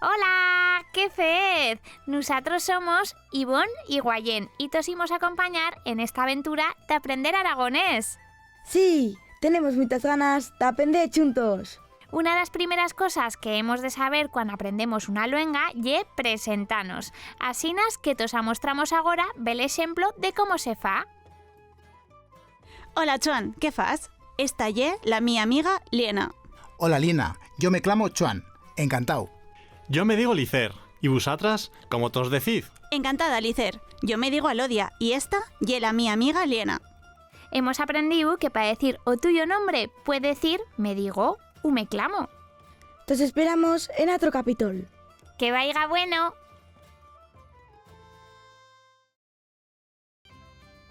Hola, qué fez. Nosotros somos Ivonne y Guayén y te os a acompañar en esta aventura de aprender aragonés. Sí, tenemos muchas ganas de aprender juntos. Una de las primeras cosas que hemos de saber cuando aprendemos una luenga ye presentanos. Asinas que tos amostramos agora el ejemplo de cómo se fa. Hola, Joan, ¿qué fas? Esta ye la mi amiga Liena. Hola, Lina. Yo me clamo Chuan. Encantado. Yo me digo Licer, y vosotras, ¿cómo tos decid? Encantada, Licer. Yo me digo Alodia y esta ye la mi amiga Liena. Hemos aprendido que para decir o tuyo nombre puede decir me digo o me clamo. Te esperamos en otro capítulo. Que vaya bueno.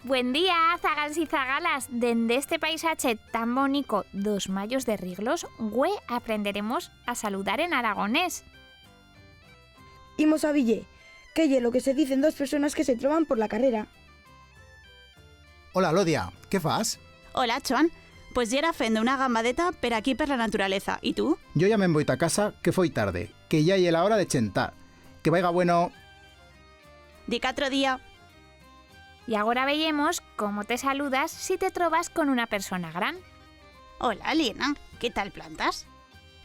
Buen día, zagals y zagalas. Dende este paisaje tan bonito, 2 mayos de riglos, güey, aprenderemos a saludar en aragonés. Imos a Ville, que ye lo que se dicen dos personas que se troban por la carrera. Hola, Lodia. ¿Qué fas? Hola, Joan. Pues ya era fendo una gambadeta per aquí per la naturaleza. ¿Y tú? Yo ya me voy a casa, que foi tarde, que ya lle la hora de chentar. Que vaya bueno. Di que otro día. Y ahora veamos cómo te saludas si te trovas con una persona gran. Hola, Liena. ¿Qué tal plantas?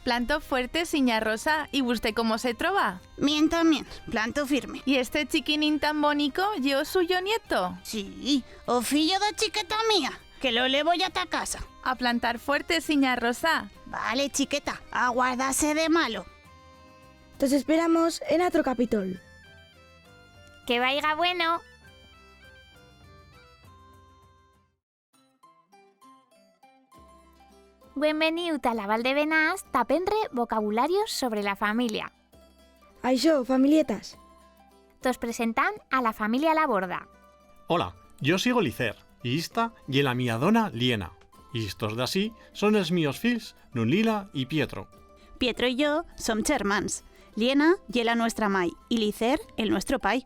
Planto fuerte, siña Rosa, ¿y usted cómo se trova? Mien también, planto firme. ¿Y este chiquinín tan bonico, yo suyo nieto? Sí, o fillo de chiqueta mía, que lo le voy a ta casa. A plantar fuerte, siña Rosa. Vale, chiqueta, aguárdase de malo. Te esperamos en otro capítulo. Que vaya bueno. Bienvenido a la Valdebenás, tapenre vocabularios sobre la familia. Aixo, familietas. Nos presentan a la familia Laborda. Hola, yo sigo Licer, y esta ye la mía dona Liena. Y estos de así son els míos fils, Nunlila y Pietro. Pietro y yo som germans. Liena ye la nuestra mai y Licer el nuestro pai.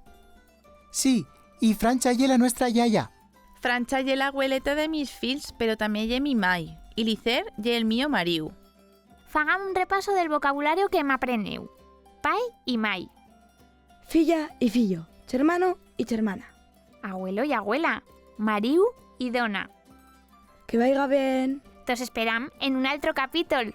Sí, y Francha lle la nuestra yaya. Francha ye la abueleta de mis fils, pero también ye mi mai. Y Licer ye el mío mariu. Fagam un repaso del vocabulario que me aprendeu. Pai y mai. Filla y fillo, hermano y hermana. Abuelo y abuela. Mariu y dona. Que vaya bien. Nos esperam en un otro capítulo.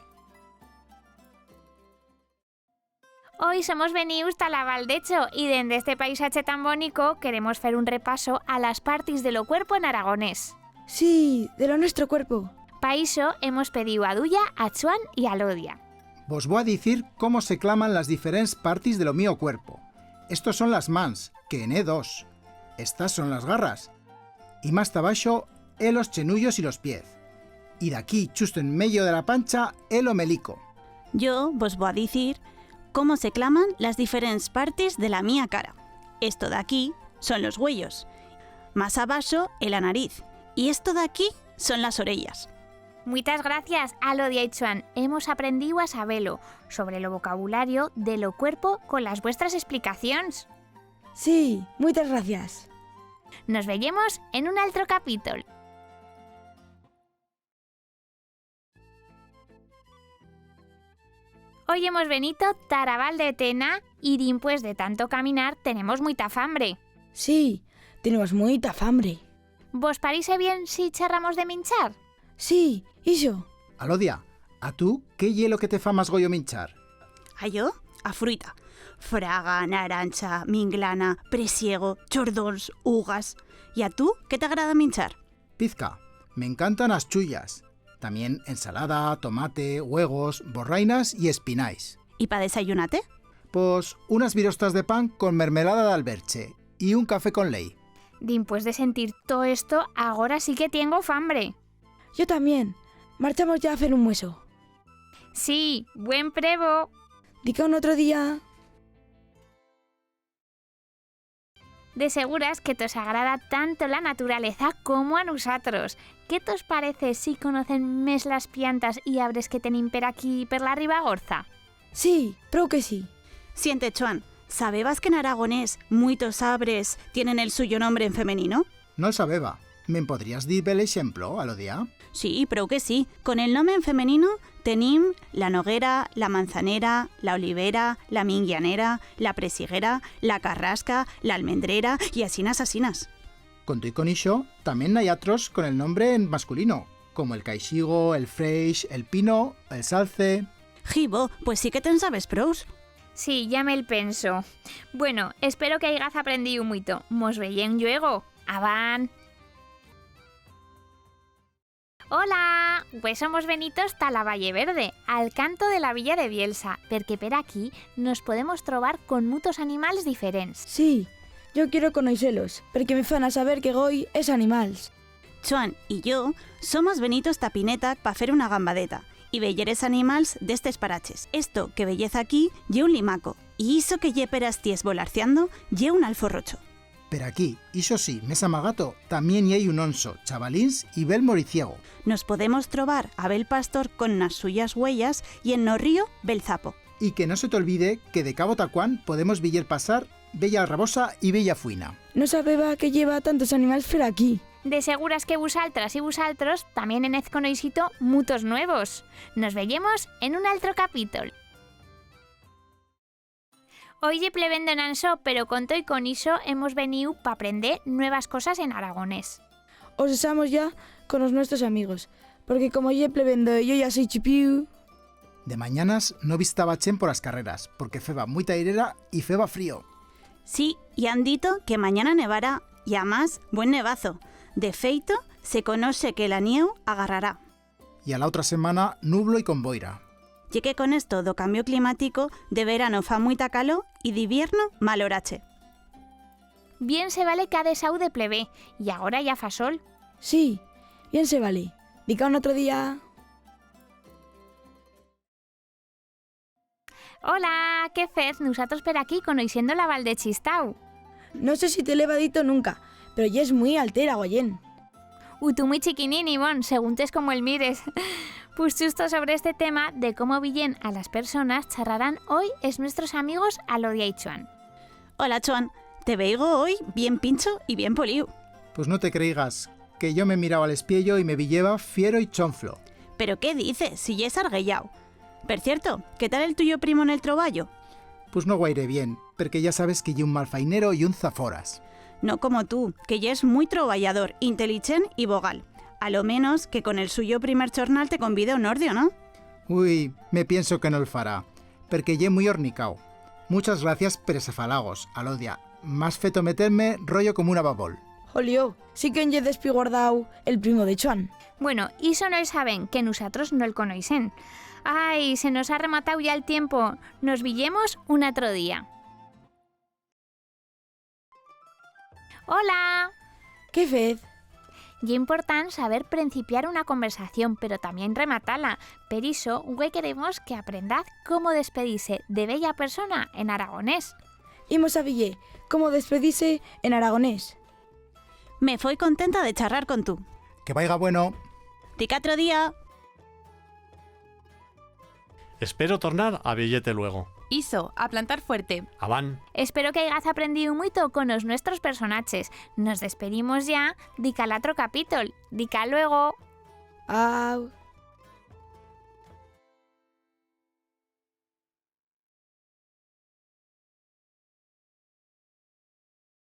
Hoy somos venidos a la Valdecho y desde este paisaje tan bonito queremos hacer un repaso a las partes de lo cuerpo en aragonés. Sí, de lo nuestro cuerpo. Pa iso hemos pedido a Duya, a Chuan y a Lodia. Vos voy a decir cómo se claman las diferentes partes de lo mío cuerpo. Estos son las mans, que en 2. Estas son las garras. Y más tabaixo, los chenullos y los pies. Y de aquí, justo en medio de la pancha, el omelico. Yo vos voy a decir cómo se claman las diferentes partes de la mía cara. Esto de aquí son los huellos. Más abajo, la nariz. Y esto de aquí son las orejas. Muchas gracias a Lodia y Chuan. Hemos aprendido a saberlo sobre lo vocabulario de lo cuerpo con las vuestras explicaciones. Sí, muchas gracias. Nos vemos en un otro capítulo. Hoy hemos venido Tarabal de Tena y después de tanto caminar tenemos mucha fambre. Sí, tenemos mucha fambre. ¿Vos parece bien si charramos de minchar? Sí, ¿y yo? Alodia, ¿a tú qué hielo que te fa más goyo minchar? ¿A yo? A fruita. Fraga, naranja, minglana, presiego, chordons, ugas. ¿Y a tú qué te agrada minchar? Pizca, me encantan las chullas. También ensalada, tomate, huevos, borrainas y espinais. ¿Y para desayunate? Pues unas virostas de pan con mermelada de alberche y un café con ley. Después de sentir todo esto, ahora sí que tengo fambre. Yo también. Marchamos ya a hacer un hueso. Sí, buen prevo. Dica un otro día. De seguras que os agrada tanto la naturaleza como a nosotros. ¿Qué os parece si conocen mes las plantas y arbres que tenim per aquí per la Ribagorza? Sí, creo que sí. Siente, Chuan, ¿sabebas que en aragonés muitos arbres tienen el suyo nombre en femenino? No sabeba. ¿Me podrías dir el ejemplo, Alodia? Sí, prou que sí. Con el nom en femenino tenim la noguera, la manzanera, la olivera, la minguianera, la presiguera, la carrasca, la almendrera y asinas. Con tu y con iso, también hay otros con el nombre en masculino, como el caixigo, el freix, el pino, el salce... Jibo, pues sí que ten sabes prous. Sí, ya me el penso. Bueno, espero que hayas aprendido mucho. Mos veiem luego. Avan. Hola, pues somos venitos ta la Valle Verde, al canto de la Villa de Bielsa, porque per aquí nos podemos trobar con muchos animales diferents. Sí, yo quiero conocerlos, porque me fan a saber que Goy es animals. Joan y yo somos venitos tapineta pa fer una gambadeta y veyeres animals d'estes paraches. Esto que vellez aquí ye un limaco y iso que ye perasties volarciando ye un alforrocho. Pero aquí, iso sí, mes amagato, también hay un onso, chavalins y bel moriciego. Nos podemos trobar a bel pastor con nas suyas huellas y en no río bel zapo. Y que no se te olvide que de Cabo Tacuán podemos viller pasar Bella Rabosa y Bella Fuina. No sabeba que lleva tantos animales fer aquí. De seguras que vosaltras y vosaltros también en coneixito muchos nuevos. Nos veiem en un altro capítol. Hoy ye plebendo en Ansó, pero con todo y con iso hemos venido para aprender nuevas cosas en aragonés. Os estamos ya con los nuestros amigos, porque como ye plebendo yo ya soy chipiu... De mañanas no vistaba chen por las carreras, porque feba muy tairera y feba frío. Sí, y han dito que mañana nevará y además buen nevazo. De feito, se conoce que la nieu agarrará. Y a la otra semana nublo y con boira. Ye que con esto do cambio climático, de verano fa muita calor y de invierno mal horache. Bien se vale que ha desau de plebe, y ahora ya fa sol. Sí, bien se vale. Dica un otro día... Hola, ¿qué fez? Nosotros per aquí conociendo la Val de Chistau. No sé si te lo he dito nunca, pero ya es muy altera, Goyen. Tú muy chiquinín, Ivonne, según tes como el mires. Pues justo sobre este tema de cómo villen a las personas charrarán hoy es nuestros amigos Alodia y Chuan. Hola, Chuan. Te veigo hoy bien pincho y bien poliu. Pues no te creigas, que yo me miraba al espiello y me villeva fiero y chonflo. ¿Pero qué dices? Si ya es arguellao. Per cierto, ¿qué tal el tuyo primo en el troballo? Pues no guairé bien, porque ya sabes que yo un malfainero y un zaforas. No como tú, que ya es muy troballador, inteligent y vogal. A lo menos que con el suyo primer chornal te convide un ordio, ¿no? Uy, me pienso que no el fará, porque ye muy hornicao. Muchas gracias per ese falagos, Alodia. Más feto meterme rollo como una babol. Jolio, sí que en ye despiguardao el primo de Chuan. Bueno, iso no el saben, que nosotros no el conocen. Ay, se nos ha rematado ya el tiempo. Nos villemos un otro día. Hola. ¿Qué fez? Y important saber principiar una conversación, pero también rematarla. Per iso, güey, queremos que aprendad cómo despedirse de bella persona en aragonés. Imos a Villé, cómo despedirse en aragonés. Me foi contenta de charrar con tú. Que vaya bueno. Tica otro día. Espero tornar a vellete luego. Iso, a plantar fuerte. Avan. Espero que hayas aprendido mucho con los nuestros personajes. Nos despedimos ya, dica al otro capítulo. Dica luego. Au.